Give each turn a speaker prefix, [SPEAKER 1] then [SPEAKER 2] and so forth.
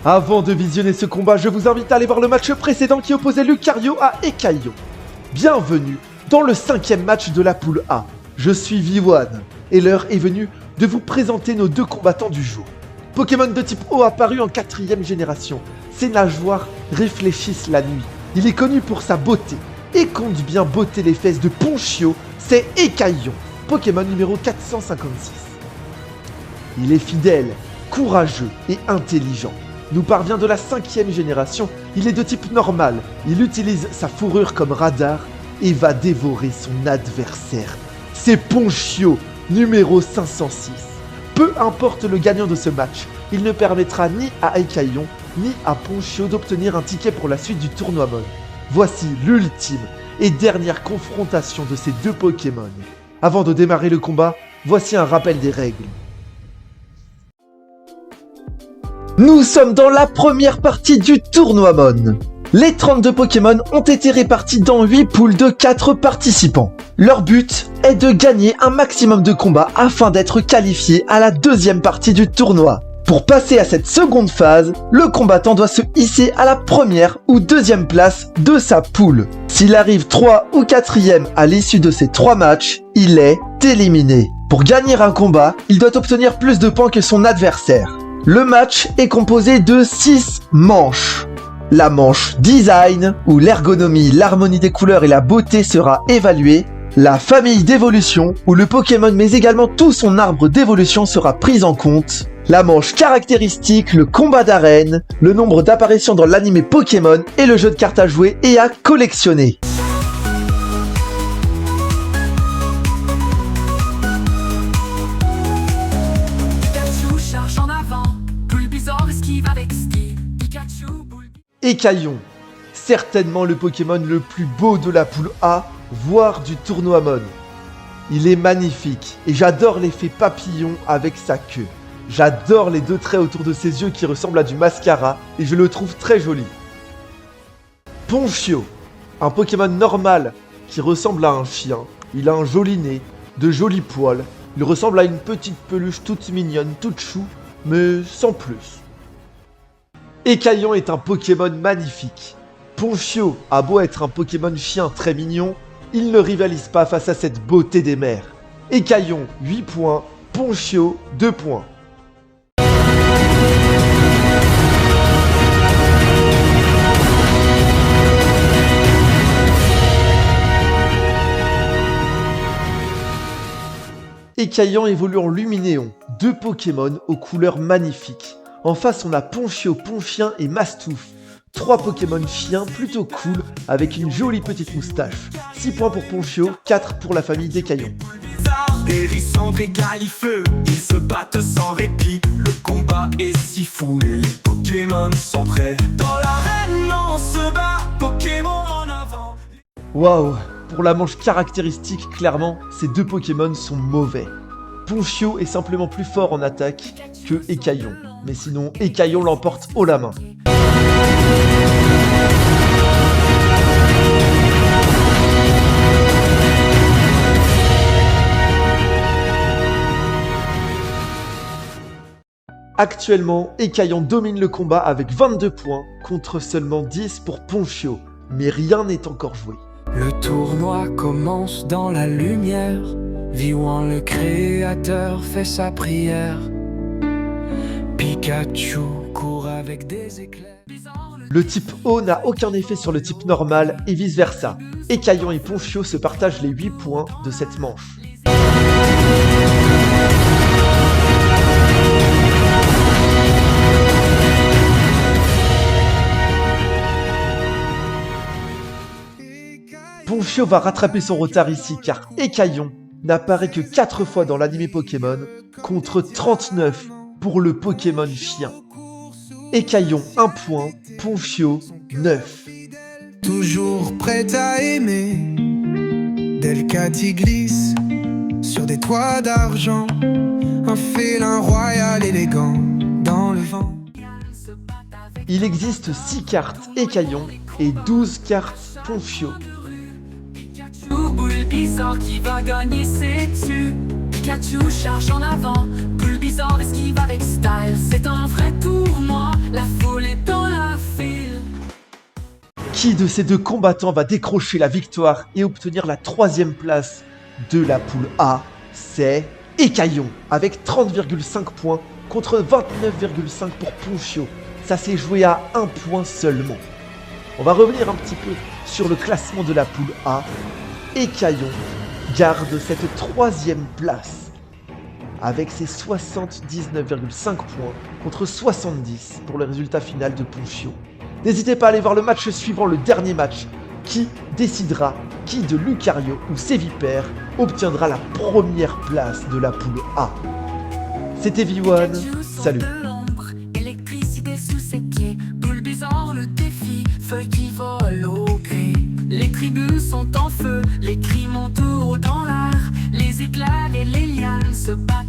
[SPEAKER 1] Avant de visionner ce combat, je vous invite à aller voir le match précédent qui opposait Lucario à Ekaillon. Bienvenue dans le 5e match de la poule A. Je suis V1 et l'heure est venue de vous présenter nos deux combattants du jour. Pokémon de type eau apparu en 4e génération. Ses nageoires réfléchissent la nuit. Il est connu pour sa beauté et compte bien botter les fesses de Ponchio, c'est Ekaillon, Pokémon numéro 456. Il est fidèle, courageux et intelligent. Nous parvient de la 5e génération, il est de type normal, il utilise sa fourrure comme radar et va dévorer son adversaire. C'est Ponchio, numéro 506. Peu importe le gagnant de ce match, il ne permettra ni à Ekaillon ni à Ponchio d'obtenir un ticket pour la suite du tournoi mode. Voici l'ultime et dernière confrontation de ces deux Pokémon. Avant de démarrer le combat, voici un rappel des règles. Nous sommes dans la première partie du tournoi Mon. Les 32 Pokémon ont été répartis dans 8 poules de 4 participants. Leur but est de gagner un maximum de combats afin d'être qualifiés à la deuxième partie du tournoi. Pour passer à cette seconde phase, le combattant doit se hisser à la première ou deuxième place de sa poule. S'il arrive 3 ou 4e à l'issue de ces 3 matchs, il est éliminé. Pour gagner un combat, il doit obtenir plus de points que son adversaire. Le match est composé de 6 manches. La manche Design, où l'ergonomie, l'harmonie des couleurs et la beauté sera évaluée. La famille d'évolution, où le Pokémon mais également tout son arbre d'évolution sera pris en compte. La manche caractéristique, le combat d'arène, le nombre d'apparitions dans l'anime Pokémon et le jeu de cartes à jouer et à collectionner. Ekaillon, certainement le Pokémon le plus beau de la poule A, voire du tournoi Mon. Il est magnifique et j'adore l'effet papillon avec sa queue. J'adore les deux traits autour de ses yeux qui ressemblent à du mascara et je le trouve très joli. Ponchio, un Pokémon normal qui ressemble à un chien. Il a un joli nez, de jolis poils. Il ressemble à une petite peluche toute mignonne, toute chou, mais sans plus. Ekaillon est un Pokémon magnifique. Ponchio a beau être un Pokémon chien très mignon, il ne rivalise pas face à cette beauté des mers. Ekaillon 8 points, Ponchio 2 points. Ekaillon évolue en Luminéon, deux Pokémon aux couleurs magnifiques. En face, on a Ponchio, Ponchien et Mastouf. 3 Pokémon chiens plutôt cool avec une jolie petite moustache. 6 points pour Ponchio, 4 pour la famille d'Ekaillon.
[SPEAKER 2] Des rissons égale feu, ils se battent sans répit. Le combat est si fou, les Pokémon sont prêts. Dans l'arène, on se bat, Pokémon en avant.
[SPEAKER 1] Waouh, pour la manche caractéristique, clairement, ces deux Pokémon sont mauvais. Ponchio est simplement plus fort en attaque que Ekaillon. Mais sinon, Ekaillon l'emporte haut la main. Actuellement, Ekaillon domine le combat avec 22 points contre seulement 10 pour Ponchio. Mais rien n'est encore joué.
[SPEAKER 3] Le tournoi commence dans la lumière. V1 le créateur fait sa prière. Pikachu court avec des éclairs.
[SPEAKER 1] Le type eau n'a aucun effet sur le type normal et vice versa. Ekaillon et Ponchio se partagent les 8 points de cette manche. Ponchio va rattraper son retard ici car Ekaillon n'apparaît que 4 fois dans l'anime Pokémon contre 39 pour le Pokémon chien. Ekaillon 1 point, Ponchio 9.
[SPEAKER 4] Toujours prêt à aimer, Delcati glisse sur des toits d'argent, un félin royal élégant dans le vent.
[SPEAKER 1] Il existe 6 cartes Ekaillon et 12 cartes Ponchio.
[SPEAKER 5] Bulbasaur qui va gagner, sais-tu? Pikachu charge en avant, Bulbasaur esquive avec style. C'est un vrai tournoi, la foule
[SPEAKER 1] Qui de ces deux combattants va décrocher la victoire et obtenir la 3e place de la poule A? C'est Écaillon avec 30,5 points contre 29,5 pour Ponchio. Ça s'est joué à 1 point seulement. On va revenir un petit peu sur le classement de la poule A. Écaillon garde cette 3e place avec ses 79,5 points contre 70 pour le résultat final de Ponchio. N'hésitez pas à aller voir le match suivant, le dernier match, qui décidera qui de Lucario ou ses vipères obtiendra la 1re place de la poule A. C'était V1, salut.
[SPEAKER 5] De l'ombre, électricité sous ses pieds, boule bizarre le défi, feuilles qui volent au gris. Les tribus sont en feu, les cris montent haut dans l'air, les éclairs et les lianes se battent.